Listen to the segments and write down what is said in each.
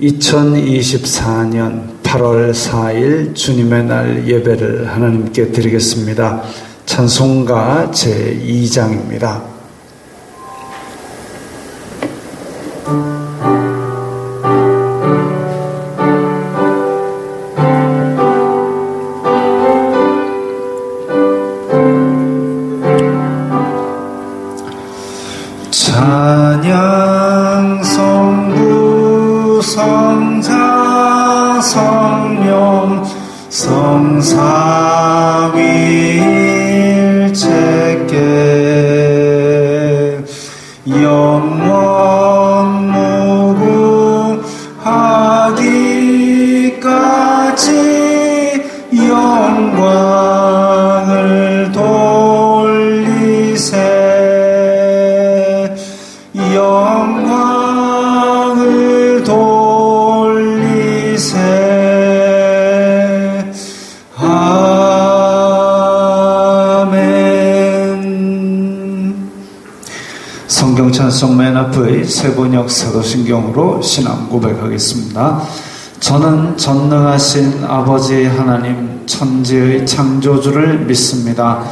2024년 8월 4일 주님의 날 예배를 하나님께 드리겠습니다. 찬송가 제2장입니다. 찬양 성부 성자 성령 성삼위일체께 영원 무궁하기까지 영광을 돌리세. 영광을 돌리세. 아멘. 성경 찬송 맨 앞의 세번역 사도신경으로 신앙 고백하겠습니다. 저는 전능하신 아버지 하나님 천지의 창조주를 믿습니다.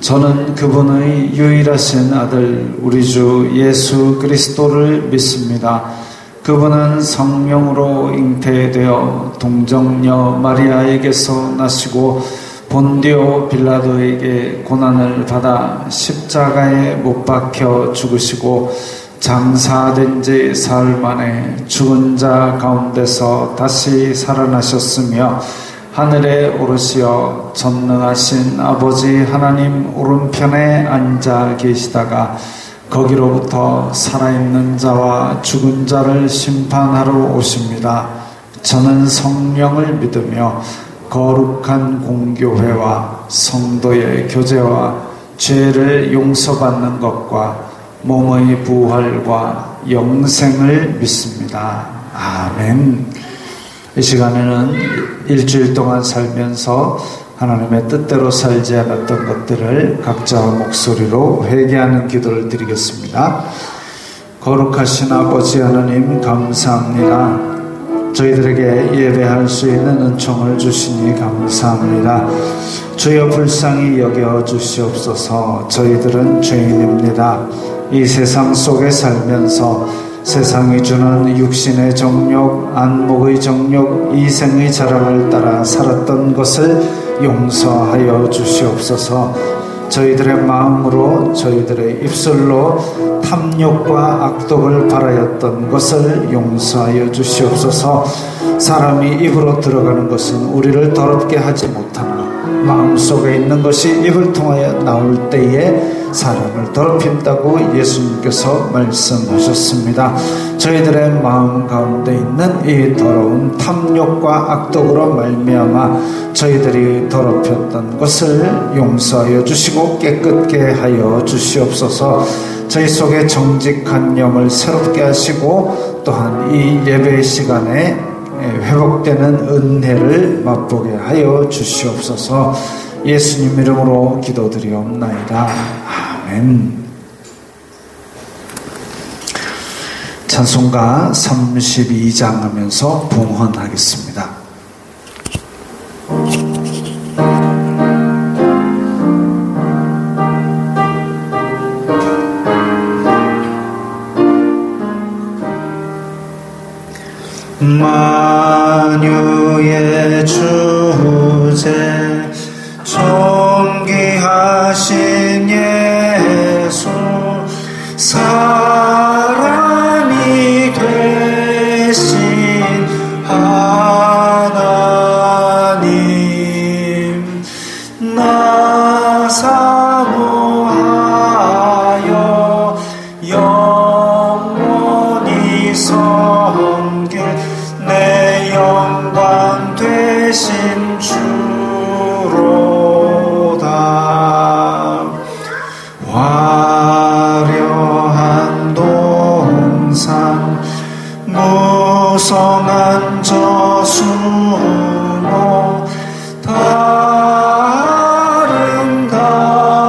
저는 그분의 유일하신 아들 우리 주 예수 그리스도를 믿습니다. 그분은 성령으로 잉태되어 동정녀 마리아에게서 나시고 본디오 빌라도에게 고난을 받아 십자가에 못 박혀 죽으시고 장사된 지 사흘 만에 죽은 자 가운데서 다시 살아나셨으며 하늘에 오르시어 전능하신 아버지 하나님 오른편에 앉아 계시다가 거기로부터 살아있는 자와 죽은 자를 심판하러 오십니다. 저는 성령을 믿으며 거룩한 공교회와 성도의 교제와 죄를 용서받는 것과 몸의 부활과 영생을 믿습니다. 아멘. 이 시간에는 일주일 동안 살면서 하나님의 뜻대로 살지 않았던 것들을 각자 목소리로 회개하는 기도를 드리겠습니다. 거룩하신 아버지 하나님 감사합니다. 저희들에게 예배할 수 있는 은총을 주시니 감사합니다. 주여 불쌍히 여겨 주시옵소서. 저희들은 죄인입니다. 이 세상 속에 살면서 세상이 주는 육신의 정욕, 안목의 정욕, 이생의 자랑을 따라 살았던 것을 용서하여 주시옵소서. 저희들의 마음으로 저희들의 입술로 탐욕과 악독을 바라였던 것을 용서하여 주시옵소서. 사람이 입으로 들어가는 것은 우리를 더럽게 하지 못하나 마음속에 있는 것이 입을 통하여 나올 때에 사람을 더럽힌다고 예수님께서 말씀하셨습니다. 저희들의 마음 가운데 있는 이 더러운 탐욕과 악독으로 말미암아 저희들이 더럽혔던 것을 용서하여 주시고 깨끗게 하여 주시옵소서. 저희 속에 정직한 영을 새롭게 하시고 또한 이 예배 시간에 회복되는 은혜를 맛보게 하여 주시옵소서. 예수님 이름으로 기도드리옵나이다. 아멘. 찬송가 32장 하면서 봉헌하겠습니다. 만유의 주제 존귀하신 예수 사람이 되신 하나님 나 사모하여 영원히 섬길 내 영광 되신 주로다. 화려한 동산 무성한 저수로 아름다운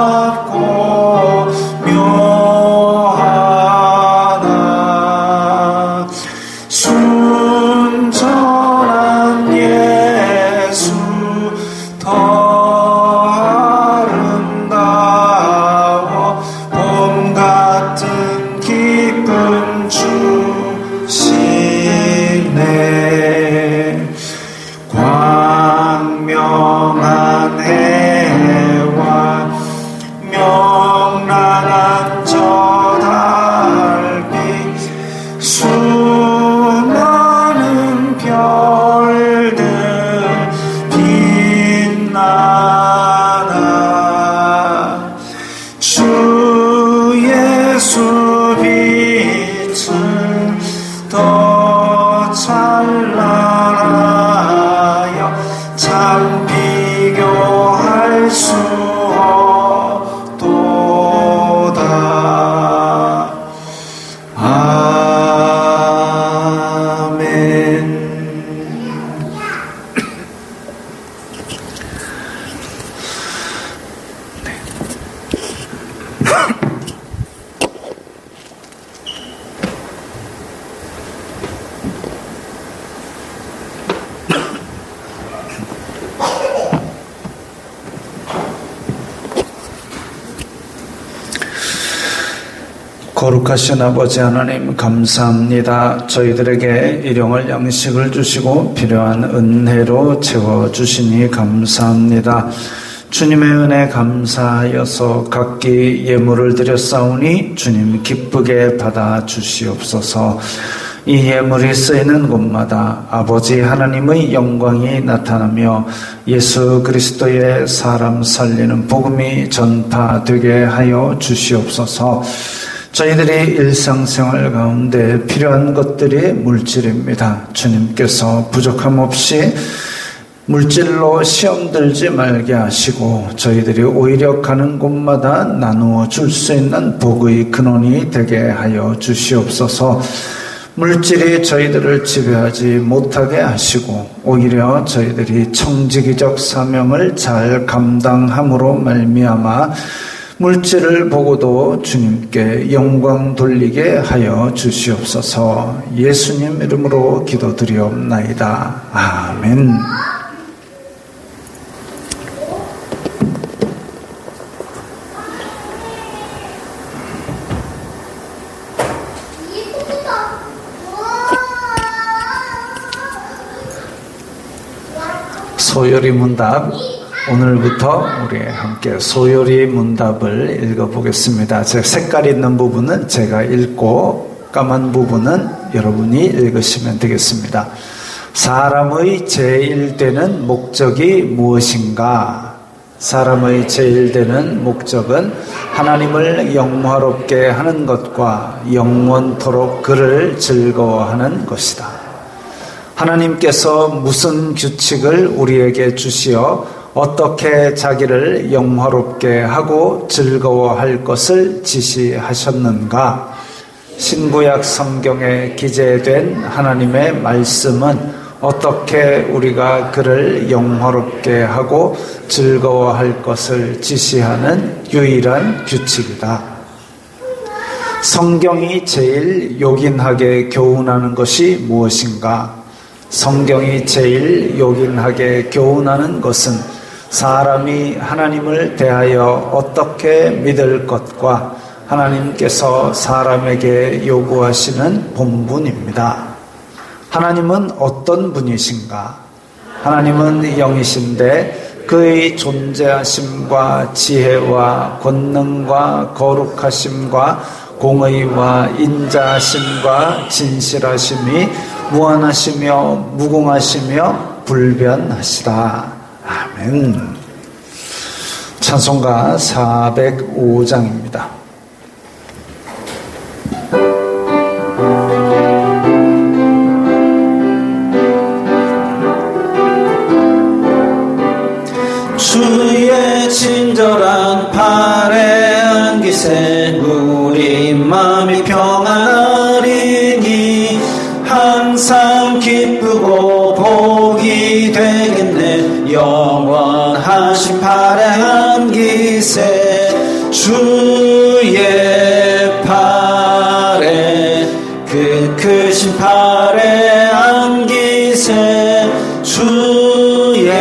거룩하신 아버지 하나님 감사합니다. 저희들에게 일용할 양식을 주시고 필요한 은혜로 채워주시니 감사합니다. 주님의 은혜 감사하여서 각기 예물을 드렸사오니 주님 기쁘게 받아주시옵소서. 이 예물이 쓰이는 곳마다 아버지 하나님의 영광이 나타나며 예수 그리스도의 사람 살리는 복음이 전파되게 하여 주시옵소서. 저희들이 일상생활 가운데 필요한 것들이 물질입니다. 주님께서 부족함 없이 물질로 시험 들지 말게 하시고 저희들이 오히려 가는 곳마다 나누어 줄 수 있는 복의 근원이 되게 하여 주시옵소서. 물질이 저희들을 지배하지 못하게 하시고 오히려 저희들이 청지기적 사명을 잘 감당함으로 말미암아 물질을 보고도 주님께 영광 돌리게 하여 주시옵소서. 예수님 이름으로 기도드리옵나이다. 아멘. 소요리 문답, 오늘부터 우리 함께 소요리 문답을 읽어보겠습니다. 제 색깔 있는 부분은 제가 읽고 까만 부분은 여러분이 읽으시면 되겠습니다. 사람의 제일되는 목적이 무엇인가? 사람의 제일되는 목적은 하나님을 영화롭게 하는 것과 영원토록 그를 즐거워하는 것이다. 하나님께서 무슨 규칙을 우리에게 주시어 어떻게 자기를 영화롭게 하고 즐거워할 것을 지시하셨는가? 신구약 성경에 기재된 하나님의 말씀은 어떻게 우리가 그를 영화롭게 하고 즐거워할 것을 지시하는 유일한 규칙이다. 성경이 제일 요긴하게 교훈하는 것이 무엇인가? 성경이 제일 요긴하게 교훈하는 것은 사람이 하나님을 대하여 어떻게 믿을 것과 하나님께서 사람에게 요구하시는 본분입니다. 하나님은 어떤 분이신가? 하나님은 영이신데 그의 존재하심과 지혜와 권능과 거룩하심과 공의와 인자하심과 진실하심이 무한하시며 무궁하시며 불변하시다. 아멘. 찬송가 405장입니다. 주의 친절한 팔에 안기세 우리 마음이 평안하리니 항상 기쁘고 복이 되겠네. 영원하신 팔에 안기세 주의 팔에 그 크신 팔에 안기세 주의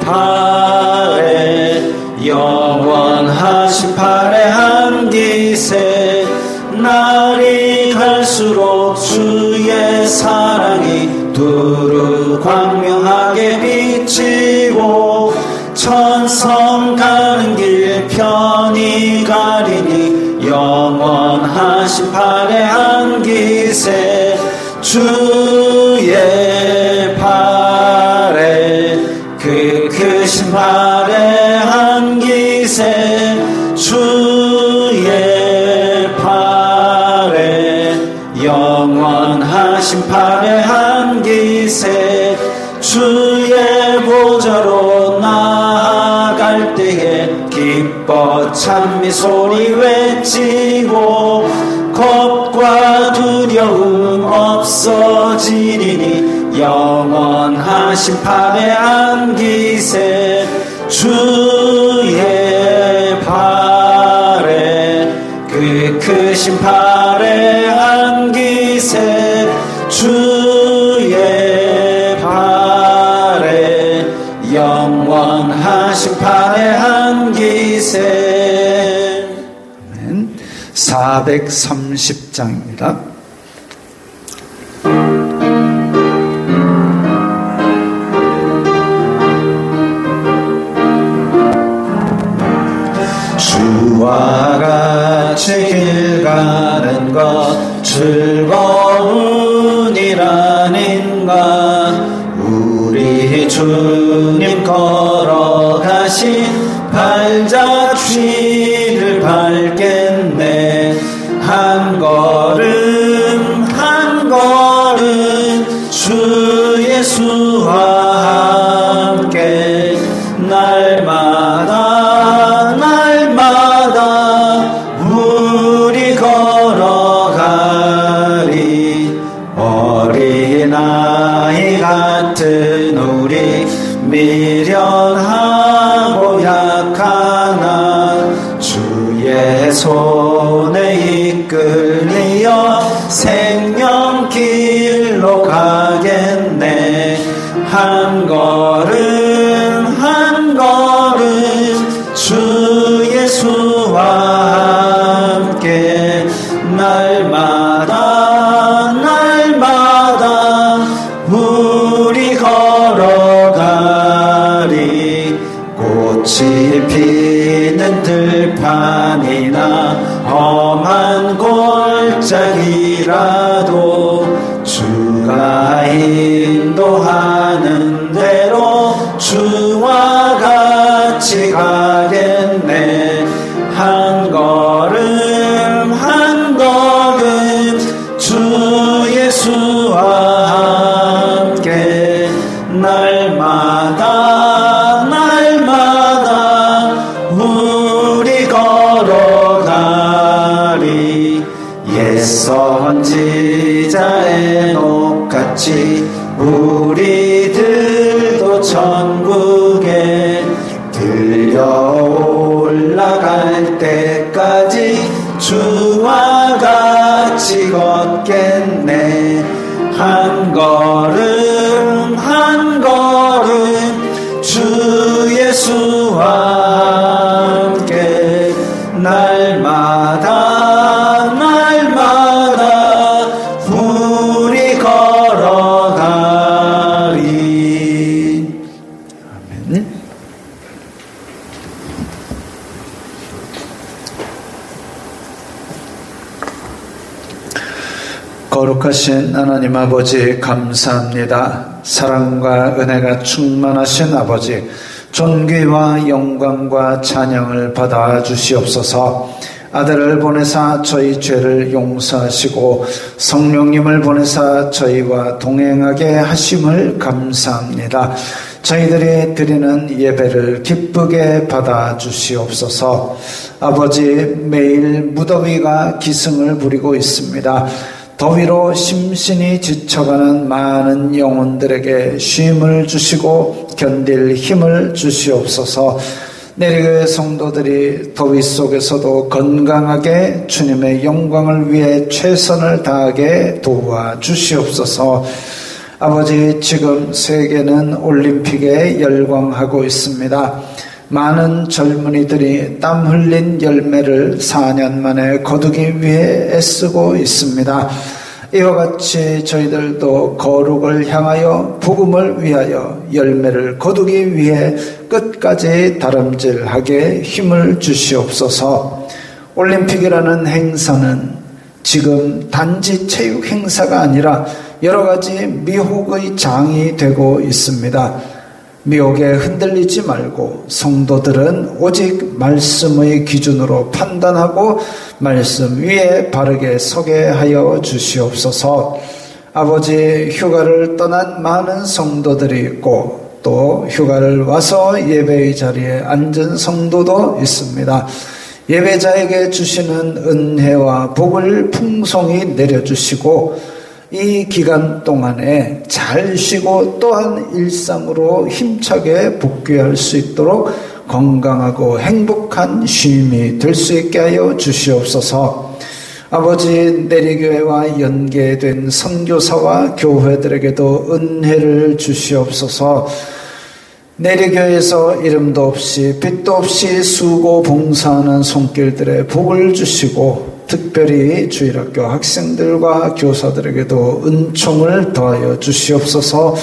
팔에 영원하신 팔에 안기세. 날이 갈수록 주의 사랑이 두루 광명하게 비치고 천성 가는 길 편히 가리니 영원하신 팔에 안기세 주의 팔에 그 크신 팔에 안기세 주의 팔에 영원하신 팔에 안기세. 주의 보좌로 나아갈 때에 기뻐 찬미 소리 외치고 겁과 두려움 없어지리니 영원하신 팔에 안기세 주의 팔에 그 크신 팔에 안기세 주의 팔에 영원하신 팔에 안기세. 430장입니다. 주와 같이 길 가는 것 즐거운이라는가. 우리 주님 걸어가신 발자취를 밟겠네. 한 걸음 한 걸음 주 예수와 함께 날마다 우리 걸어가리. 어린아이 같은 우리 미련하고 약하나 주의 손에 이끌리어 생명길로 가겠네. 한 걸음 한 걸음 주 예수와 함께 날마다 우리 걸어가리. 꽃이 피는 들판이나 험한 골짜기라도 주가 인도하는 대로 주와 같이 가겠네. 한 걸음 한 걸음 주 예수와 함께 날마다 우리 걸어가리. 옛 선지자의 녹같이 우리들도 천국에 들려 올라갈 때까지 주와 같이 걷겠네. 한 걸음 한 걸음 주 예수와 함께 날마다 우리 걸어가리. 아멘. 거룩하신 하나님 아버지 감사합니다. 사랑과 은혜가 충만하신 아버지, 존귀와 영광과 찬양을 받아 주시옵소서. 아들을 보내사 저희 죄를 용서하시고 성령님을 보내사 저희와 동행하게 하심을 감사합니다. 저희들이 드리는 예배를 기쁘게 받아 주시옵소서. 아버지, 매일 무더위가 기승을 부리고 있습니다. 더위로 심신이 지쳐가는 많은 영혼들에게 쉼을 주시고 견딜 힘을 주시옵소서. 내리교회 성도들이 더위 속에서도 건강하게 주님의 영광을 위해 최선을 다하게 도와주시옵소서. 아버지, 지금 세계는 올림픽에 열광하고 있습니다. 많은 젊은이들이 땀 흘린 열매를 4년 만에 거두기 위해 애쓰고 있습니다. 이와 같이 저희들도 거룩을 향하여 복음을 위하여 열매를 거두기 위해 끝까지 다름질하게 힘을 주시옵소서. 올림픽이라는 행사는 지금 단지 체육 행사가 아니라 여러 가지 미혹의 장이 되고 있습니다. 미혹에 흔들리지 말고 성도들은 오직 말씀의 기준으로 판단하고 말씀 위에 바르게 서게 하여 주시옵소서. 아버지, 휴가를 떠난 많은 성도들이 있고 또 휴가를 와서 예배의 자리에 앉은 성도도 있습니다. 예배자에게 주시는 은혜와 복을 풍성히 내려주시고 이 기간 동안에 잘 쉬고 또한 일상으로 힘차게 복귀할 수 있도록 건강하고 행복한 쉼이 될 수 있게 하여 주시옵소서. 아버지, 내리교회와 연계된 선교사와 교회들에게도 은혜를 주시옵소서. 내리교회에서 이름도 없이 빛도 없이 수고 봉사하는 손길들의 복을 주시고 특별히 주일학교 학생들과 교사들에게도 은총을 더하여 주시옵소서.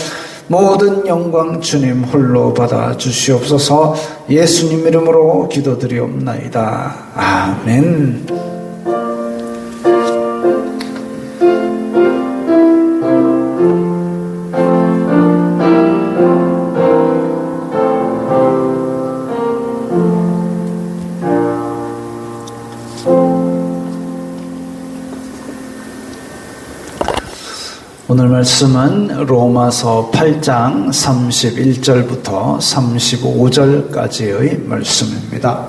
모든 영광 주님 홀로 받아 주시옵소서. 예수님 이름으로 기도드리옵나이다. 아멘. 오늘 말씀은 로마서 8장 31절부터 35절까지의 말씀입니다.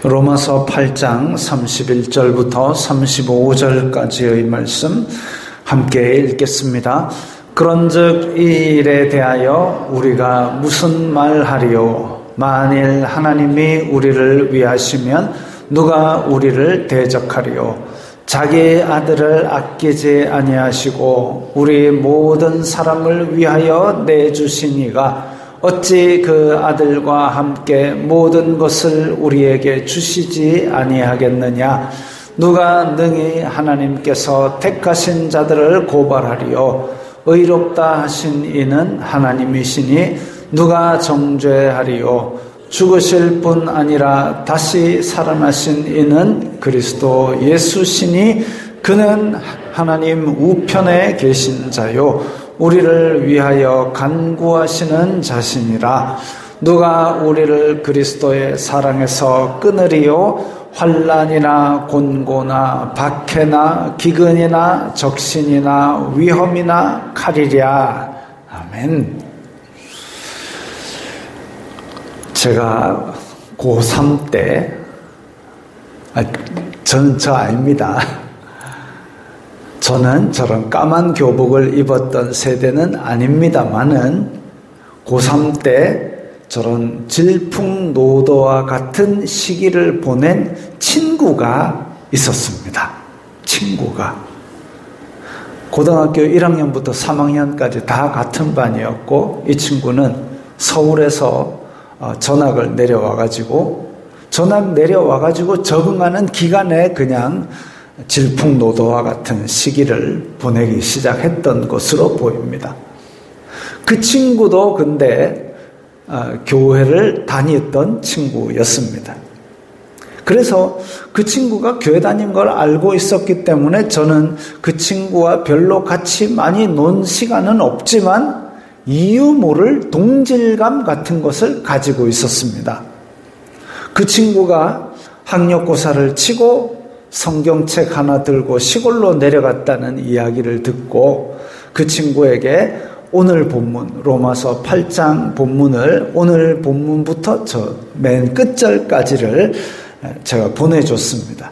로마서 8장 31절부터 35절까지의 말씀 함께 읽겠습니다. 그런즉 이 일에 대하여 우리가 무슨 말하리요? 만일 하나님이 우리를 위하시면 누가 우리를 대적하리요? 자기 아들을 아끼지 아니하시고 우리 모든 사람을 위하여 내주시니가 어찌 그 아들과 함께 모든 것을 우리에게 주시지 아니하겠느냐? 누가 능히 하나님께서 택하신 자들을 고발하리요? 의롭다 하신 이는 하나님이시니 누가 정죄하리요? 죽으실 뿐 아니라 다시 살아나신 이는 그리스도 예수시니 그는 하나님 우편에 계신 자요 우리를 위하여 간구하시는 자신이라. 누가 우리를 그리스도의 사랑에서 끊으리요? 환난이나 곤고나 박해나 기근이나 적신이나 위험이나 칼이랴. 아멘. 제가 고3 때 저는 저 아닙니다. 저는 저런 까만 교복을 입었던 세대는 아닙니다만은 고3 때 저런 질풍노도와 같은 시기를 보낸 친구가 있었습니다. 친구가. 고등학교 1학년부터 3학년까지 다 같은 반이었고 이 친구는 서울에서 전학을 내려와가지고 적응하는 기간에 그냥 질풍노도와 같은 시기를 보내기 시작했던 것으로 보입니다. 그 친구도 근데 교회를 다녔던 친구였습니다. 그래서 그 친구가 교회 다닌 걸 알고 있었기 때문에 저는 그 친구와 별로 같이 많이 논 시간은 없지만 이유 모를 동질감 같은 것을 가지고 있었습니다. 그 친구가 학력고사를 치고 성경책 하나 들고 시골로 내려갔다는 이야기를 듣고 그 친구에게 오늘 본문 로마서 8장 본문을 오늘 본문부터 저 맨 끝절까지를 제가 보내줬습니다.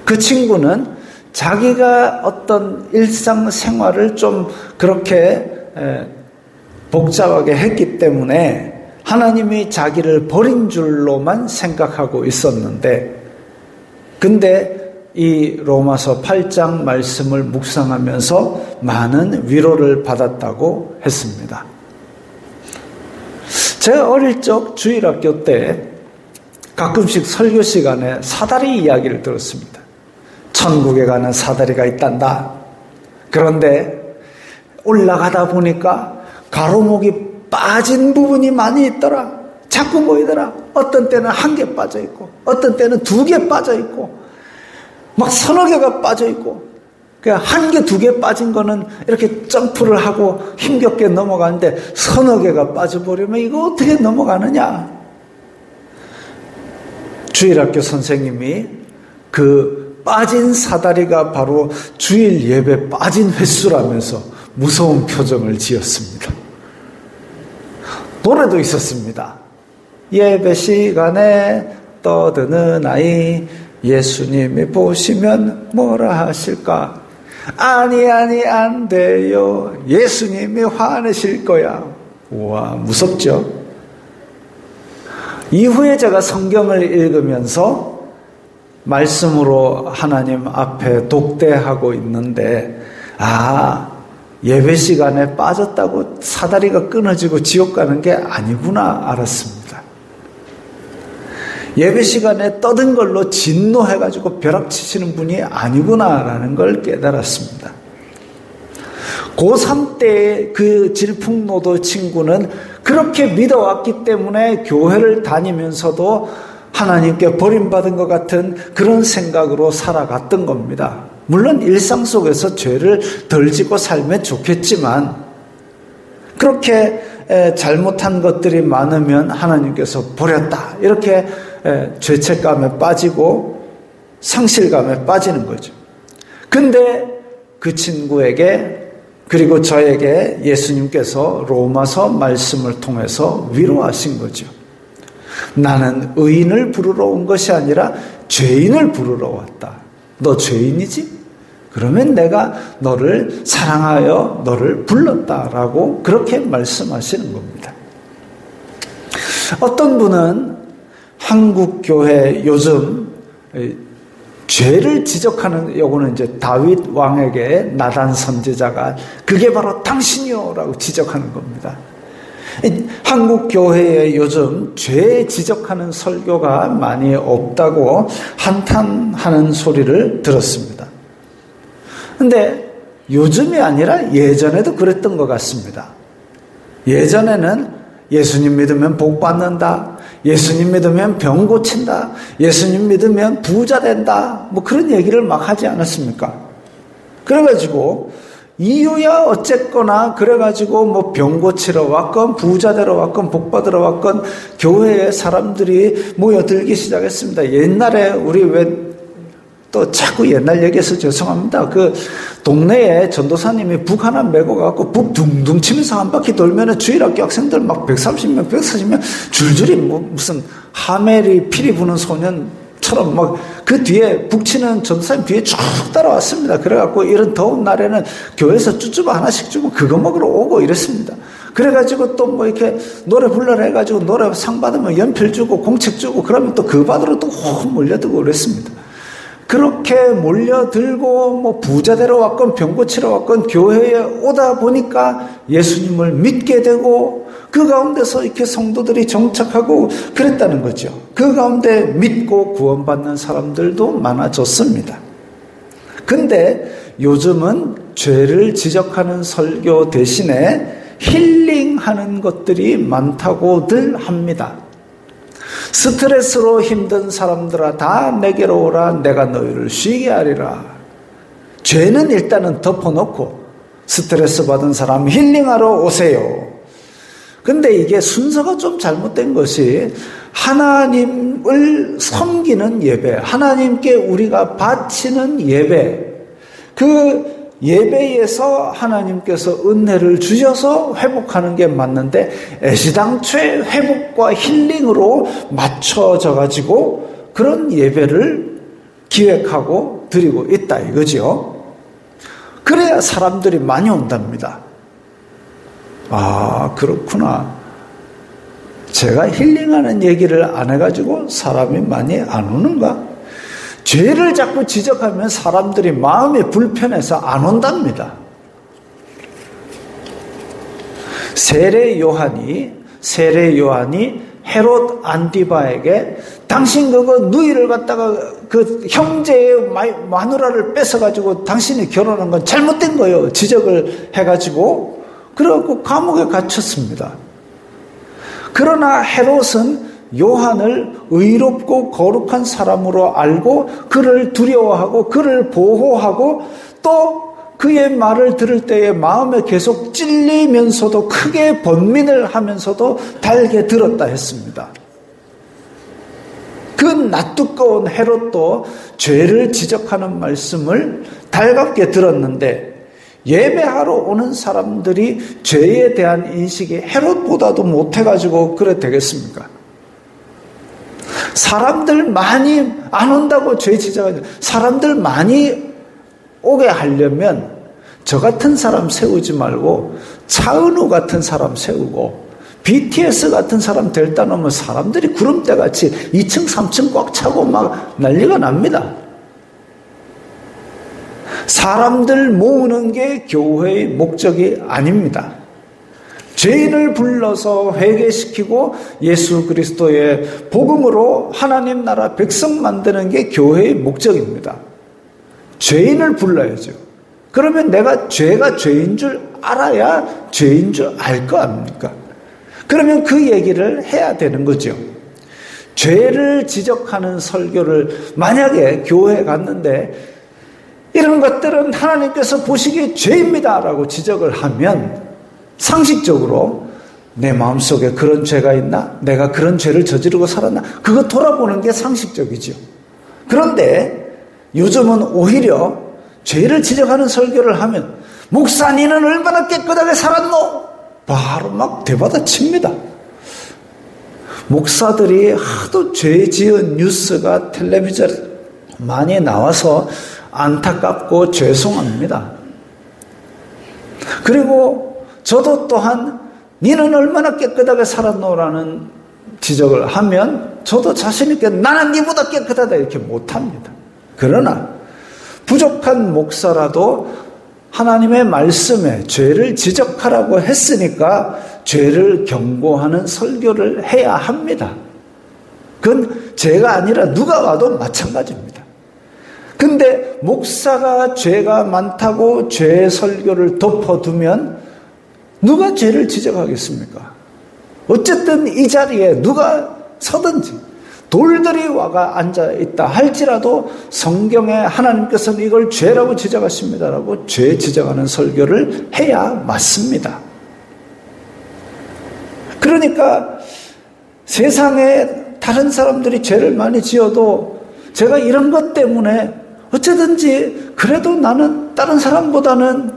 그 친구는 자기가 어떤 일상생활을 좀 그렇게 복잡하게 했기 때문에 하나님이 자기를 버린 줄로만 생각하고 있었는데 근데 이 로마서 8장 말씀을 묵상하면서 많은 위로를 받았다고 했습니다. 제가 어릴 적 주일학교 때 가끔씩 설교 시간에 사다리 이야기를 들었습니다. 천국에 가는 사다리가 있단다. 그런데 올라가다 보니까 가로목이 빠진 부분이 많이 있더라. 자꾸 보이더라. 어떤 때는 1개 빠져 있고 어떤 때는 2개 빠져 있고 막 서너 개가 빠져 있고 그냥 1개, 2개 빠진 거는 이렇게 점프를 하고 힘겹게 넘어가는데 서너 개가 빠져버리면 이거 어떻게 넘어가느냐. 주일학교 선생님이 그 빠진 사다리가 바로 주일 예배 빠진 횟수라면서 무서운 표정을 지었습니다. 노래도 있었습니다. 예배 시간에 떠드는 아이 예수님이 보시면 뭐라 하실까? 아니 안 돼요. 예수님이 화내실 거야. 우와, 무섭죠? 이후에 제가 성경을 읽으면서 말씀으로 하나님 앞에 독대하고 있는데 예배 시간에 빠졌다고 사다리가 끊어지고 지옥 가는 게 아니구나 알았습니다. 예배 시간에 떠든 걸로 진노해가지고 벼락치시는 분이 아니구나라는 걸 깨달았습니다. 고3 때 그 질풍노도 친구는 그렇게 믿어왔기 때문에 교회를 다니면서도 하나님께 버림받은 것 같은 그런 생각으로 살아갔던 겁니다. 물론 일상 속에서 죄를 덜 짓고 살면 좋겠지만 그렇게 잘못한 것들이 많으면 하나님께서 버렸다 이렇게 죄책감에 빠지고 상실감에 빠지는 거죠. 근데 그 친구에게 그리고 저에게 예수님께서 로마서 말씀을 통해서 위로하신 거죠. 나는 의인을 부르러 온 것이 아니라 죄인을 부르러 왔다. 너 죄인이지? 그러면 내가 너를 사랑하여 너를 불렀다라고 그렇게 말씀하시는 겁니다. 어떤 분은 한국 교회 요즘 죄를 지적하는, 요거는 이제 다윗 왕에게 나단 선지자가 그게 바로 당신이요라고 지적하는 겁니다. 한국 교회에 요즘 죄 지적하는 설교가 많이 없다고 한탄하는 소리를 들었습니다. 근데 요즘이 아니라 예전에도 그랬던 것 같습니다. 예전에는 예수님 믿으면 복 받는다, 예수님 믿으면 병 고친다, 예수님 믿으면 부자 된다, 뭐 그런 얘기를 막 하지 않았습니까? 그래가지고 이유야 어쨌거나 그래가지고 뭐 병 고치러 왔건 부자 되러 왔건 복 받으러 왔건 교회에 사람들이 모여들기 시작했습니다. 옛날에 우리 왜 또 자꾸 옛날 얘기해서 죄송합니다. 그 동네에 전도사님이 북 하나 메고 가고 북 둥둥 치면서 한 바퀴 돌면은 주일학교 학생들 막 130명, 140명 줄줄이 뭐 무슨 하멜이 피리 부는 소년처럼 막 그 뒤에 북 치는 전도사님 뒤에 쭉 따라왔습니다. 그래갖고 이런 더운 날에는 교회에서 쭈쭈바 하나씩 주고 그거 먹으러 오고 이랬습니다. 그래가지고 또 뭐 이렇게 노래 불러라 해가지고 노래 상 받으면 연필 주고 공책 주고 그러면 또 그 받으러 또 확 몰려들고 그랬습니다. 그렇게 몰려들고 뭐 부자 되러 왔건 병 고치러 왔건 교회에 오다 보니까 예수님을 믿게 되고 그 가운데서 이렇게 성도들이 정착하고 그랬다는 거죠. 그 가운데 믿고 구원받는 사람들도 많아졌습니다. 근데 요즘은 죄를 지적하는 설교 대신에 힐링하는 것들이 많다고들 합니다. 스트레스로 힘든 사람들아 다 내게로 오라, 내가 너희를 쉬게 하리라. 죄는 일단은 덮어놓고 스트레스 받은 사람 힐링하러 오세요. 근데 이게 순서가 좀 잘못된 것이 하나님을 섬기는 예배, 하나님께 우리가 바치는 예배, 그 예배에서 하나님께서 은혜를 주셔서 회복하는 게 맞는데 애시당초의 회복과 힐링으로 맞춰져 가지고 그런 예배를 기획하고 드리고 있다 이거죠. 그래야 사람들이 많이 온답니다. 아, 그렇구나. 제가 힐링하는 얘기를 안 해가지고 사람이 많이 안 오는가? 죄를 자꾸 지적하면 사람들이 마음이 불편해서 안 온답니다. 세례 요한이 헤롯 안디바에게 당신 그거 누이를 갖다가 그 형제의 마누라를 뺏어가지고 당신이 결혼한 건 잘못된 거예요. 지적을 해가지고 그래갖고 감옥에 갇혔습니다. 그러나 헤롯은 요한을 의롭고 거룩한 사람으로 알고 그를 두려워하고 그를 보호하고 또 그의 말을 들을 때에 마음에 계속 찔리면서도 크게 번민을 하면서도 달게 들었다 했습니다. 그 낯두꺼운 헤롯도 죄를 지적하는 말씀을 달갑게 들었는데 예배하러 오는 사람들이 죄에 대한 인식이 헤롯보다도 못해가지고 그래 되겠습니까? 사람들 많이 안 온다고 죄 지적하죠. 사람들 많이 오게 하려면 저 같은 사람 세우지 말고 차은우 같은 사람 세우고 BTS 같은 사람 데려다 놓으면 사람들이 구름대같이 2층 3층 꽉 차고 막 난리가 납니다. 사람들 모으는 게 교회의 목적이 아닙니다. 죄인을 불러서 회개시키고 예수 그리스도의 복음으로 하나님 나라 백성 만드는 게 교회의 목적입니다. 죄인을 불러야죠. 그러면 내가 죄가 죄인 줄 알아야 죄인 줄 알 거 아닙니까? 그러면 그 얘기를 해야 되는 거죠. 죄를 지적하는 설교를 만약에 교회에 갔는데 이런 것들은 하나님께서 보시기에 죄입니다라고 지적을 하면 상식적으로 내 마음속에 그런 죄가 있나? 내가 그런 죄를 저지르고 살았나? 그거 돌아보는 게 상식적이죠. 그런데 요즘은 오히려 죄를 지적하는 설교를 하면 목사 니는 얼마나 깨끗하게 살았노? 바로 막 대받아 칩니다. 목사들이 하도 죄 지은 뉴스가 텔레비전에 많이 나와서 안타깝고 죄송합니다. 그리고 저도 또한 니는 얼마나 깨끗하게 살았노라는 지적을 하면 저도 자신 있게 나는 니보다 깨끗하다 이렇게 못합니다. 그러나 부족한 목사라도 하나님의 말씀에 죄를 지적하라고 했으니까 죄를 경고하는 설교를 해야 합니다. 그건 죄가 아니라 누가 와도 마찬가지입니다. 근데 목사가 죄가 많다고 죄 설교를 덮어두면 누가 죄를 지적하겠습니까? 어쨌든 이 자리에 누가 서든지 돌들이 와가 앉아있다 할지라도 성경에 하나님께서는 이걸 죄라고 지적하십니다라고 죄 지적하는 설교를 해야 맞습니다. 그러니까 세상에 다른 사람들이 죄를 많이 지어도 제가 이런 것 때문에 어쨌든지 그래도 나는 다른 사람보다는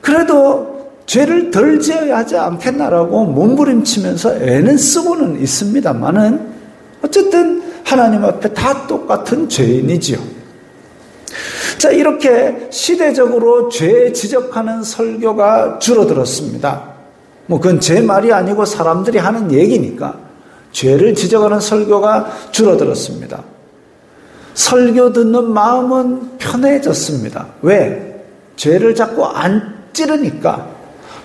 그래도 죄를 덜 지어야 하지 않겠나라고 몸부림치면서 애는 쓰고는 있습니다만은 어쨌든 하나님 앞에 다 똑같은 죄인이지요. 자, 이렇게 시대적으로 죄 지적하는 설교가 줄어들었습니다. 그건 제 말이 아니고 사람들이 하는 얘기니까 죄를 지적하는 설교가 줄어들었습니다. 설교 듣는 마음은 편해졌습니다. 왜? 죄를 자꾸 안 찌르니까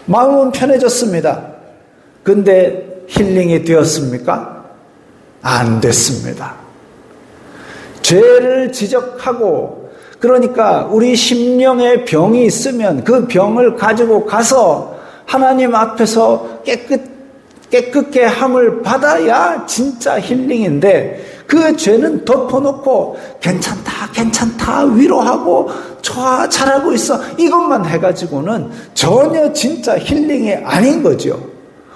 마음은 편해졌습니다. 근데 힐링이 되었습니까? 안 됐습니다. 죄를 지적하고 그러니까 우리 심령에 병이 있으면 그 병을 가지고 가서 하나님 앞에서 깨끗게 함을 받아야 진짜 힐링인데 그 죄는 덮어놓고 괜찮다 위로하고 좋아 잘하고 있어 이것만 해가지고는 전혀 진짜 힐링이 아닌 거죠.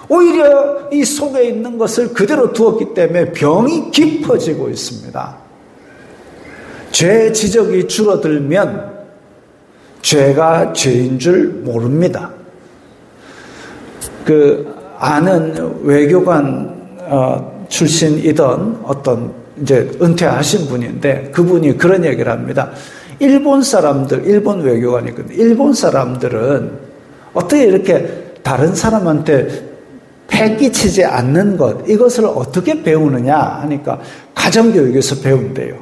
오히려 이 속에 있는 것을 그대로 두었기 때문에 병이 깊어지고 있습니다. 죄 지적이 줄어들면 죄가 죄인 줄 모릅니다. 아는 외교관 출신이던 어떤 이제 은퇴하신 분인데 그분이 그런 얘기를 합니다. 일본 외교관이거든요. 일본 사람들은 어떻게 이렇게 다른 사람한테 패 끼치지 않는 것, 이것을 어떻게 배우느냐 하니까 가정교육에서 배운대요.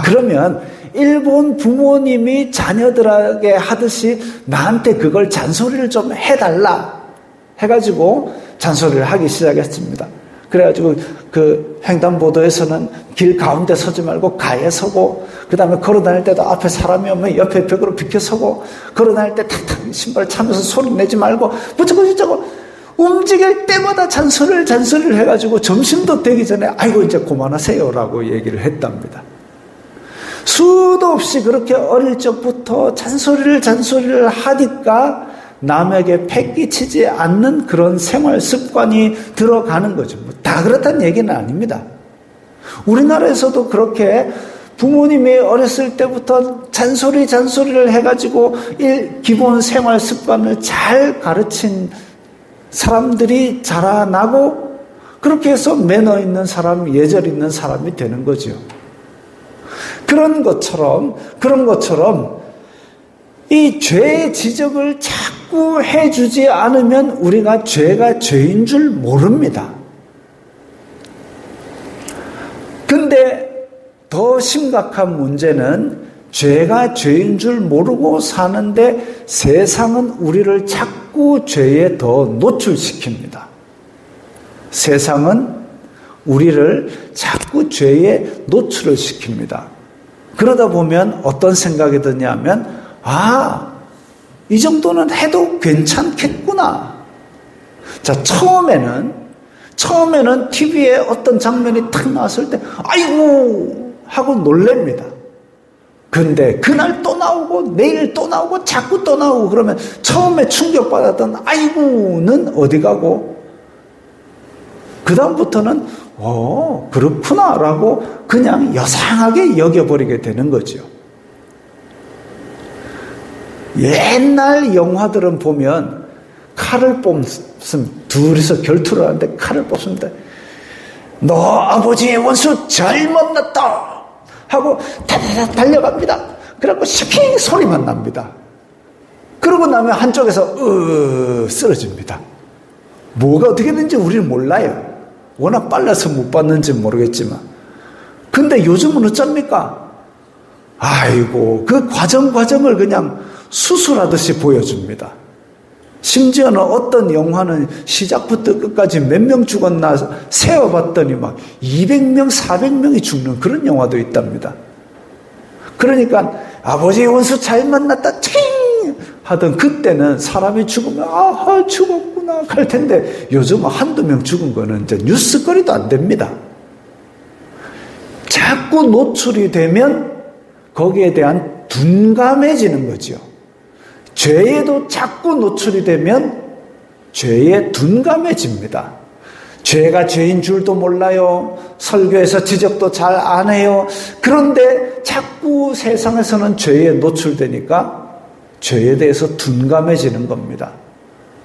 그러면 일본 부모님이 자녀들에게 하듯이 나한테 그걸 잔소리를 좀 해달라 해가지고 잔소리를 하기 시작했습니다. 그래가지고 그 횡단보도에서는 길 가운데 서지 말고 가에 서고 그 다음에 걸어다닐 때도 앞에 사람이 오면 옆에 벽으로 비켜서고 걸어다닐 때 탁탁 신발 차면서 소리 내지 말고 저거 움직일 때마다 잔소리를 해가지고 점심도 되기 전에 아이고 이제 그만하세요라고 얘기를 했답니다. 수도 없이 그렇게 어릴 적부터 잔소리를 하니까 남에게 패끼치지 않는 그런 생활 습관이 들어가는 거죠. 다 그렇다는 얘기는 아닙니다. 우리나라에서도 그렇게 부모님이 어렸을 때부터 잔소리를 해가지고 기본 생활 습관을 잘 가르친 사람들이 자라나고 그렇게 해서 매너 있는 사람, 예절 있는 사람이 되는 거죠. 그런 것처럼 이 죄의 지적을 자꾸 해주지 않으면 우리가 죄가 죄인 줄 모릅니다. 근데 더 심각한 문제는 죄가 죄인 줄 모르고 사는데 세상은 우리를 자꾸 죄에 더 노출시킵니다. 세상은 우리를 자꾸 죄에 노출을 시킵니다. 그러다 보면 어떤 생각이 드냐면, 이 정도는 해도 괜찮겠구나. 자, 처음에는 TV에 어떤 장면이 탁 나왔을 때, 아이고! 하고 놀랍니다. 근데 그날 또 나오고, 내일 또 나오고, 자꾸 또 나오고, 그러면 처음에 충격받았던 아이고는 어디 가고, 그다음부터는, 그렇구나, 라고 그냥 여상하게 여겨버리게 되는 거죠. 옛날 영화들은 보면 칼을 뽑습니다. 둘이서 결투를 하는데 칼을 뽑습니다. 너 아버지의 원수 잘 만났다 하고 다다다 달려갑니다. 그래갖고 샤킹 소리만 납니다. 그러고 나면 한쪽에서 쓰러집니다. 뭐가 어떻게 되는지 우리는 몰라요. 워낙 빨라서 못 봤는지 모르겠지만. 근데 요즘은 어쩝니까? 아이고, 그 과정을 그냥 수술하듯이 보여줍니다. 심지어는 어떤 영화는 시작부터 끝까지 몇 명 죽었나 세어봤더니 막 200명, 400명이 죽는 그런 영화도 있답니다. 그러니까 아버지의 원수 잘 만났다 칭 하던 그때는 사람이 죽으면 죽었구나 할 텐데 요즘은 한두 명 죽은 거는 이제 뉴스거리도 안 됩니다. 자꾸 노출이 되면 거기에 대한 둔감해지는 거죠. 죄에도 자꾸 노출이 되면 죄에 둔감해집니다. 죄가 죄인 줄도 몰라요. 설교에서 지적도 잘 안 해요. 그런데 자꾸 세상에서는 죄에 노출되니까 죄에 대해서 둔감해지는 겁니다.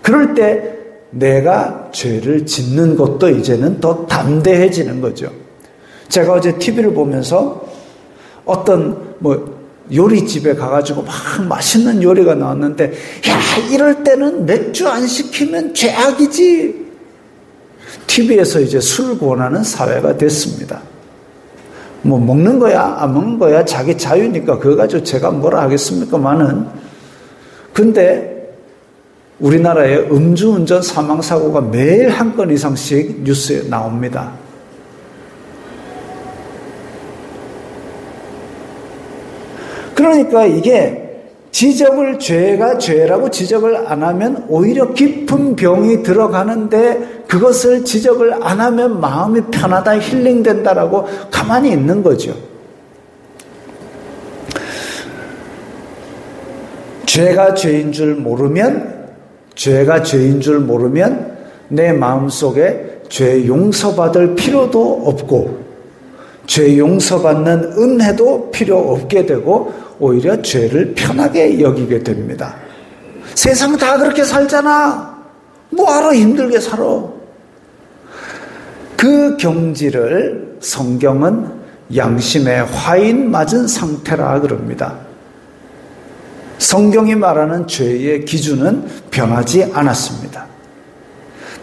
그럴 때 내가 죄를 짓는 것도 이제는 더 담대해지는 거죠. 제가 어제 TV를 보면서 어떤 요리집에 가가지고 막 맛있는 요리가 나왔는데, 이럴 때는 맥주 안 시키면 죄악이지. TV에서 이제 술 권하는 사회가 됐습니다. 먹는 거야, 안 먹는 거야, 자기 자유니까 그거 가지고 제가 뭐라 하겠습니까만은. 근데 우리나라에 음주운전 사망사고가 매일 한 건 이상씩 뉴스에 나옵니다. 그러니까 이게 죄가 죄라고 지적을 안 하면 오히려 깊은 병이 들어가는데 그것을 지적을 안 하면 마음이 편하다, 힐링된다라고 가만히 있는 거죠. 죄가 죄인 줄 모르면 내 마음속에 죄 용서받을 필요도 없고 죄 용서받는 은혜도 필요 없게 되고 오히려 죄를 편하게 여기게 됩니다. 세상 다 그렇게 살잖아. 뭐하러 힘들게 살아. 그 경지를 성경은 양심의 화인 맞은 상태라 그럽니다. 성경이 말하는 죄의 기준은 변하지 않았습니다.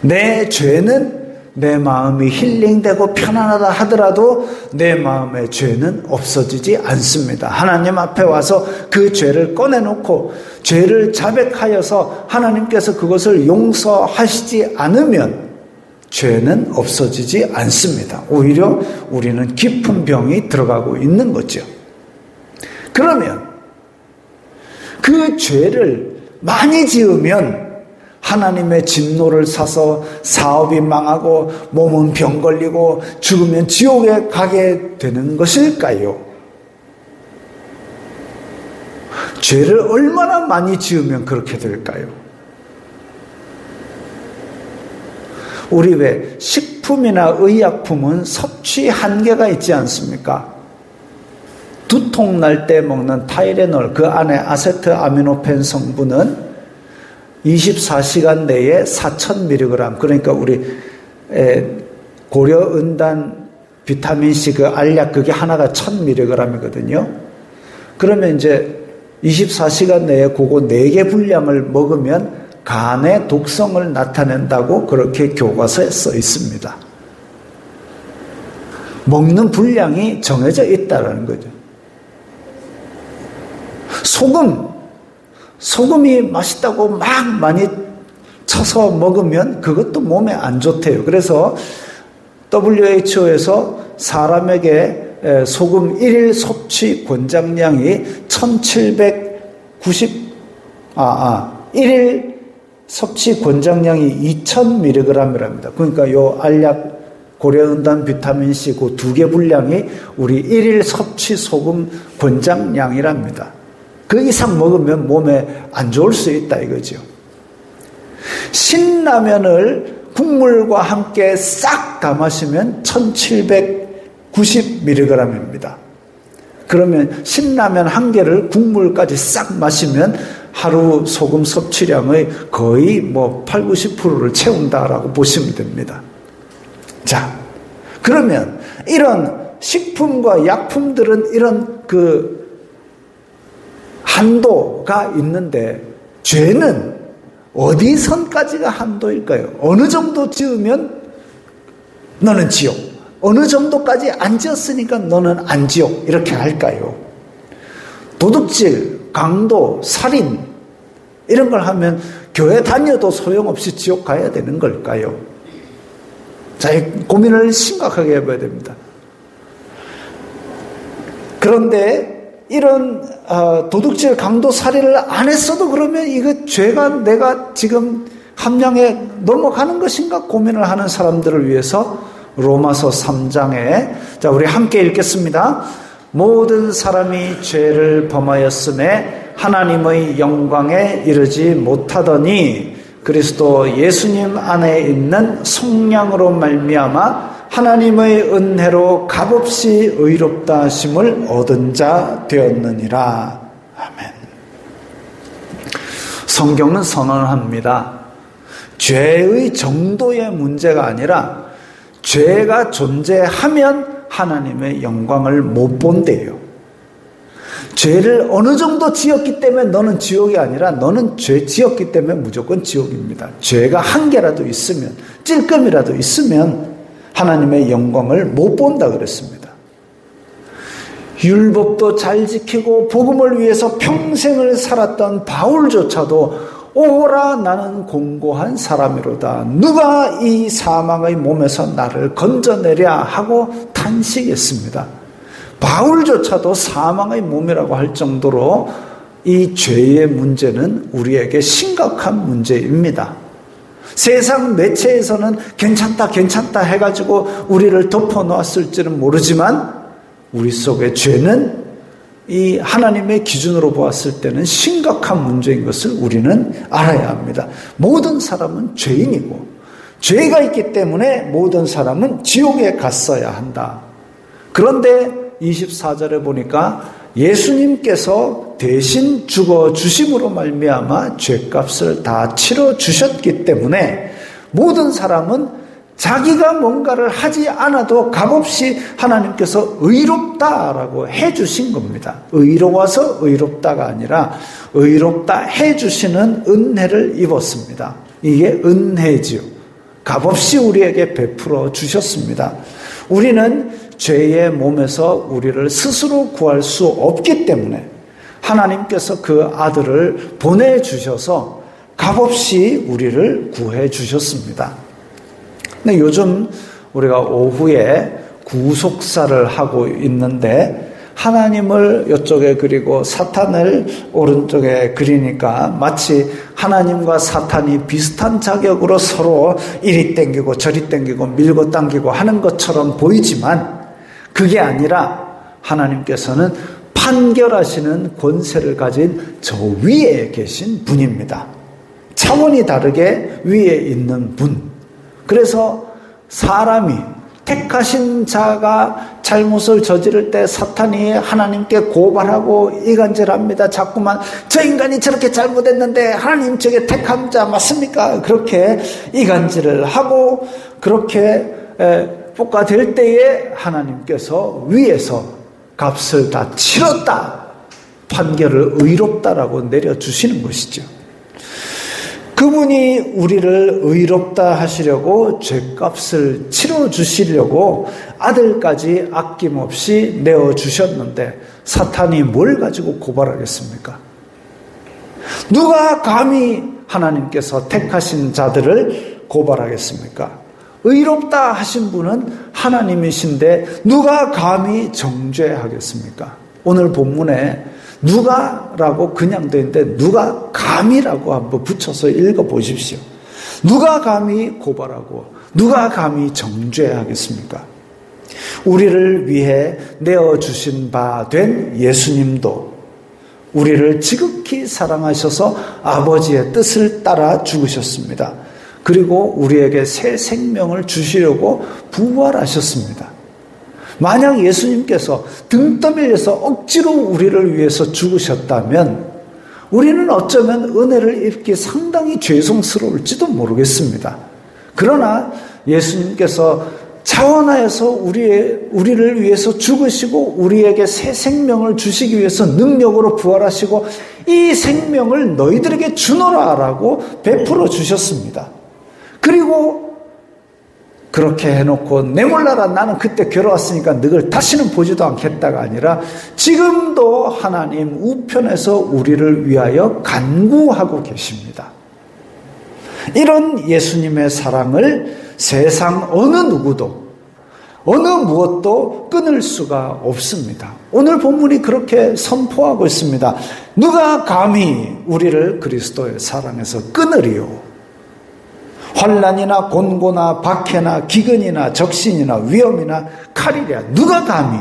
내 죄는 내 마음이 힐링되고 편안하다 하더라도 내 마음의 죄는 없어지지 않습니다. 하나님 앞에 와서 그 죄를 꺼내놓고 죄를 자백하여서 하나님께서 그것을 용서하시지 않으면 죄는 없어지지 않습니다. 오히려 우리는 깊은 병이 들어가고 있는 거죠. 그러면 그 죄를 많이 지으면 하나님의 진노를 사서 사업이 망하고 몸은 병 걸리고 죽으면 지옥에 가게 되는 것일까요? 죄를 얼마나 많이 지으면 그렇게 될까요? 우리 왜 식품이나 의약품은 섭취 한계가 있지 않습니까? 두통 날 때 먹는 타이레놀, 그 안에 아세트아미노펜 성분은 24시간 내에 4,000mg, 그러니까 우리 고려은단 비타민C 그 알약 그게 하나가 1,000mg이거든요. 그러면 이제 24시간 내에 그거 4개 분량을 먹으면 간의 독성을 나타낸다고 그렇게 교과서에 써 있습니다. 먹는 분량이 정해져 있다는 거죠. 소금이 맛있다고 막 많이 쳐서 먹으면 그것도 몸에 안 좋대요. 그래서 WHO에서 사람에게 소금 1일 섭취 권장량이 1일 섭취 권장량이 2000mg이랍니다. 그러니까 요 알약, 고려은단, 비타민C 그 두 개 분량이 우리 1일 섭취 소금 권장량이랍니다. 그 이상 먹으면 몸에 안 좋을 수 있다 이거죠. 신라면을 국물과 함께 싹 다 마시면 1790mg입니다. 그러면 신라면 한 개를 국물까지 싹 마시면 하루 소금 섭취량의 거의 80-90%를 채운다라고 보시면 됩니다. 자, 그러면 이런 식품과 약품들은 이런 한도가 있는데 죄는 어디 선까지가 한도일까요? 어느 정도 지으면 너는 지옥, 어느 정도까지 안 지었으니까 너는 안 지옥 이렇게 할까요? 도둑질, 강도, 살인 이런 걸 하면 교회 다녀도 소용없이 지옥 가야 되는 걸까요? 자, 이 고민을 심각하게 해봐야 됩니다. 그런데 이런 도둑질, 강도, 살인을 안 했어도 그러면 이거 죄가 내가 지금 함량에 넘어가는 것인가 고민을 하는 사람들을 위해서 로마서 3장에 자 우리 함께 읽겠습니다. 모든 사람이 죄를 범하였음에 하나님의 영광에 이르지 못하더니 그리스도 예수님 안에 있는 속량으로 말미암아 하나님의 은혜로 값없이 의롭다 하심을 얻은 자 되었느니라. 아멘. 성경은 선언합니다. 죄의 정도의 문제가 아니라 죄가 존재하면 하나님의 영광을 못 본대요. 죄를 어느 정도 지었기 때문에 너는 지옥이 아니라 너는 죄 지었기 때문에 무조건 지옥입니다. 죄가 한 개라도 있으면, 찔끔이라도 있으면 하나님의 영광을 못 본다 그랬습니다. 율법도 잘 지키고 복음을 위해서 평생을 살았던 바울조차도 오라 나는 공고한 사람이로다. 누가 이 사망의 몸에서 나를 건져내랴 하고 탄식했습니다. 바울조차도 사망의 몸이라고 할 정도로 이 죄의 문제는 우리에게 심각한 문제입니다. 세상 매체에서는 괜찮다 해가지고 우리를 덮어놓았을지는 모르지만 우리 속의 죄는 이 하나님의 기준으로 보았을 때는 심각한 문제인 것을 우리는 알아야 합니다. 모든 사람은 죄인이고 죄가 있기 때문에 모든 사람은 지옥에 갔어야 한다. 그런데 24절에 보니까 예수님께서 대신 죽어주심으로 말미암아 죄값을 다 치러주셨기 때문에 모든 사람은 자기가 뭔가를 하지 않아도 값없이 하나님께서 의롭다라고 해주신 겁니다. 의로워서 의롭다가 아니라 의롭다 해주시는 은혜를 입었습니다. 이게 은혜지요. 값없이 우리에게 베풀어 주셨습니다. 우리는 죄의 몸에서 우리를 스스로 구할 수 없기 때문에 하나님께서 그 아들을 보내주셔서 값없이 우리를 구해 주셨습니다. 근데 요즘 우리가 오후에 구속사를 하고 있는데 하나님을 이쪽에 그리고 사탄을 오른쪽에 그리니까 마치 하나님과 사탄이 비슷한 자격으로 서로 이리 땡기고 저리 땡기고 밀고 당기고 하는 것처럼 보이지만 그게 아니라 하나님께서는 판결하시는 권세를 가진 저 위에 계신 분입니다. 차원이 다르게 위에 있는 분. 그래서 사람이 택하신 자가 잘못을 저지를 때 사탄이 하나님께 고발하고 이간질합니다. 자꾸만 저 인간이 저렇게 잘못했는데 하나님 저게 택한 자 맞습니까? 그렇게 이간질을 하고 그렇게 볶아될 때에 하나님께서 위에서 값을 다 치렀다. 판결을 의롭다라고 내려주시는 것이죠. 그분이 우리를 의롭다 하시려고 죄값을 치러주시려고 아들까지 아낌없이 내어주셨는데 사탄이 뭘 가지고 고발하겠습니까? 누가 감히 하나님께서 택하신 자들을 고발하겠습니까? 의롭다 하신 분은 하나님이신데 누가 감히 정죄하겠습니까? 오늘 본문에 누가라고 그냥 되어 있는데 누가 감히라고 한번 붙여서 읽어보십시오. 누가 감히 고발하고 누가 감히 정죄하겠습니까? 우리를 위해 내어주신 바 된 예수님도 우리를 지극히 사랑하셔서 아버지의 뜻을 따라 죽으셨습니다. 그리고 우리에게 새 생명을 주시려고 부활하셨습니다. 만약 예수님께서 등 떠밀려서 억지로 우리를 위해서 죽으셨다면 우리는 어쩌면 은혜를 입기 상당히 죄송스러울지도 모르겠습니다. 그러나 예수님께서 자원하여서 우리를 위해서 죽으시고 우리에게 새 생명을 주시기 위해서 능력으로 부활하시고 이 생명을 너희들에게 주노라라고 베풀어 주셨습니다. 그리고 그렇게 해놓고 내 몰라라 나는 그때 괴로웠으니까 너를 다시는 보지도 않겠다가 아니라 지금도 하나님 우편에서 우리를 위하여 간구하고 계십니다. 이런 예수님의 사랑을 세상 어느 누구도 어느 무엇도 끊을 수가 없습니다. 오늘 본문이 그렇게 선포하고 있습니다. 누가 감히 우리를 그리스도의 사랑에서 끊으리요? 환난이나 곤고나 박해나 기근이나 적신이나 위험이나 칼이랴 누가 감히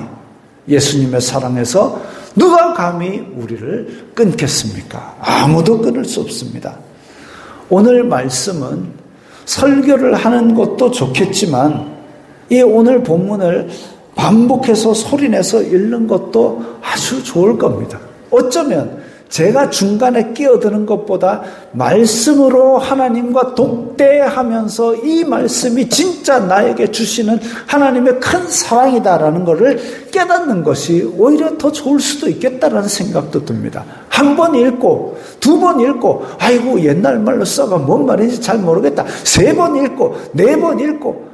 예수님의 사랑에서 누가 감히 우리를 끊겠습니까? 아무도 끊을 수 없습니다. 오늘 말씀은 설교를 하는 것도 좋겠지만 이 오늘 본문을 반복해서 소리내서 읽는 것도 아주 좋을 겁니다. 어쩌면 제가 중간에 끼어드는 것보다 말씀으로 하나님과 독대하면서 이 말씀이 진짜 나에게 주시는 하나님의 큰 사랑이다라는 것을 깨닫는 것이 오히려 더 좋을 수도 있겠다라는 생각도 듭니다. 한 번 읽고 두 번 읽고 아이고 옛날 말로 써가 뭔 말인지 잘 모르겠다. 세 번 읽고 네 번 읽고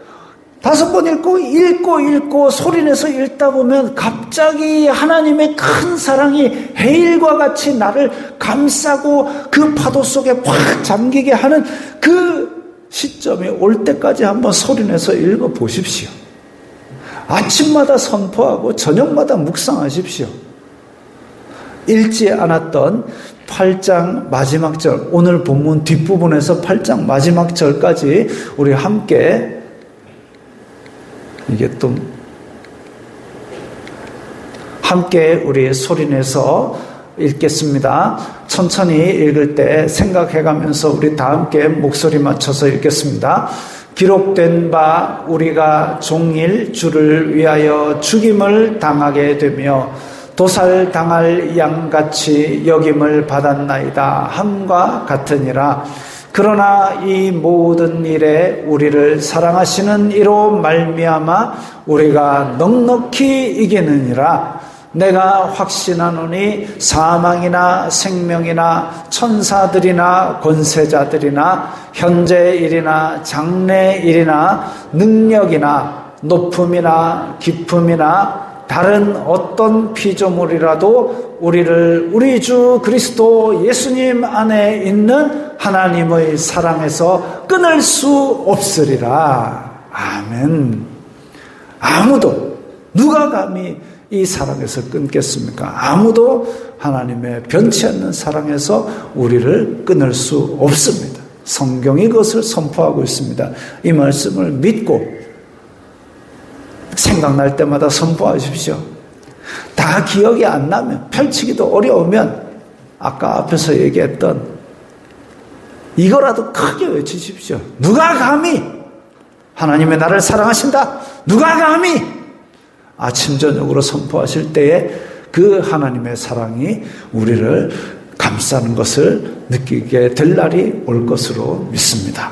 다섯 번 읽고 소리내서 읽다 보면 갑자기 하나님의 큰 사랑이 해일과 같이 나를 감싸고 그 파도 속에 확 잠기게 하는 그 시점이 올 때까지 한번 소리내서 읽어보십시오. 아침마다 선포하고 저녁마다 묵상하십시오. 읽지 않았던 8장 마지막 절, 오늘 본문 뒷부분에서 8장 마지막 절까지 우리 함께 이게 또 함께 우리 소리내서 읽겠습니다. 천천히 읽을 때 생각해가면서 우리 다 함께 목소리 맞춰서 읽겠습니다. 기록된 바 우리가 종일 주를 위하여 죽임을 당하게 되며 도살당할 양같이 여김을 받았나이다 함과 같으니라. 그러나 이 모든 일에 우리를 사랑하시는 이로 말미암아 우리가 넉넉히 이기느니라. 내가 확신하노니 사망이나 생명이나 천사들이나 권세자들이나 현재 일이나 장래 일이나 능력이나 높음이나 깊음이나 다른 어떤 피조물이라도 우리를 우리 주 그리스도 예수님 안에 있는 하나님의 사랑에서 끊을 수 없으리라. 아멘. 아무도 누가 감히 이 사랑에서 끊겠습니까? 아무도 하나님의 변치 않는 사랑에서 우리를 끊을 수 없습니다. 성경이 그것을 선포하고 있습니다. 이 말씀을 믿고 생각날 때마다 선포하십시오. 다 기억이 안 나면, 펼치기도 어려우면 아까 앞에서 얘기했던 이거라도 크게 외치십시오. 누가 감히 하나님의 나를 사랑하신다. 누가 감히 아침 저녁으로 선포하실 때에 그 하나님의 사랑이 우리를 감싸는 것을 느끼게 될 날이 올 것으로 믿습니다.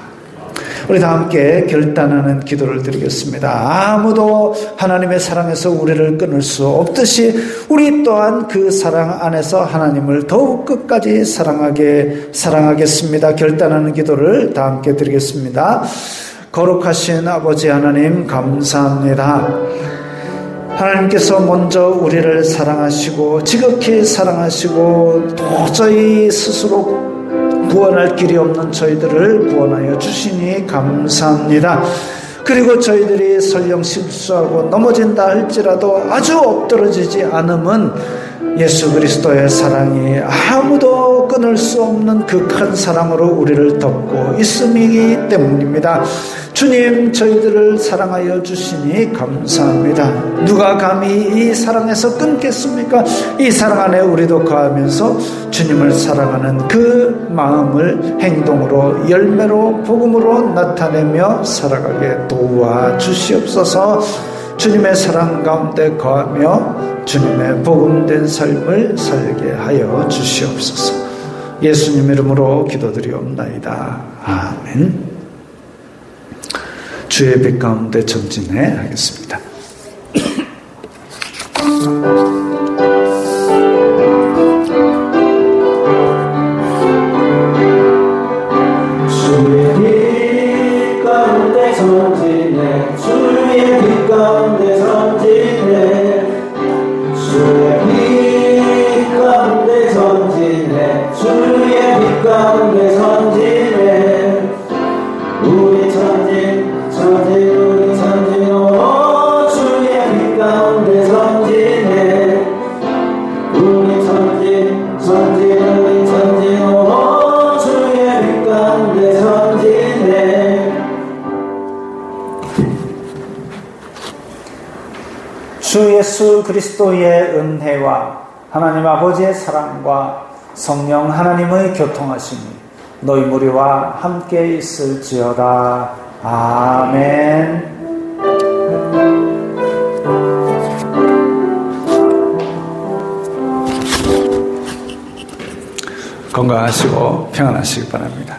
우리 다 함께 결단하는 기도를 드리겠습니다. 아무도 하나님의 사랑에서 우리를 끊을 수 없듯이 우리 또한 그 사랑 안에서 하나님을 더욱 끝까지 사랑하겠습니다. 결단하는 기도를 다 함께 드리겠습니다. 거룩하신 아버지 하나님, 감사합니다. 하나님께서 먼저 우리를 사랑하시고 지극히 사랑하시고 도저히 스스로 구원할 길이 없는 저희들을 구원하여 주시니 감사합니다. 그리고 저희들이 설령 실수하고 넘어진다 할지라도 아주 엎드러지지 않음은 예수 그리스도의 사랑이 아무도 끊을 수 없는 그 큰 사랑으로 우리를 덮고 있음이기 때문입니다. 주님, 저희들을 사랑하여 주시니 감사합니다. 누가 감히 이 사랑에서 끊겠습니까? 이 사랑 안에 우리도 거하면서 주님을 사랑하는 그 마음을 행동으로, 열매로, 복음으로 나타내며 살아가게 도와주시옵소서. 주님의 사랑 가운데 거하며 주님의 복음된 삶을 살게 하여 주시옵소서. 예수님 이름으로 기도드리옵나이다. 아멘. 주의 빛 가운데 전진해 하겠습니다. 주의 빛 가운데 전진해 주의 빛 가운데 전진해 주의 빛 가운데 전진해 주의 빛 가운데 전진해 우리 전진 우리 전진 오 주의 빛 가운데 전진해 우리 전진 우리 전진 오 주의 빛 가운데 전진해. 주 예수 그리스도의 은혜와 하나님 아버지의 사랑과 성령 하나님의 교통하심이 너희 무리와 함께 있을지어다. 아멘. 건강하시고 평안하시기 바랍니다.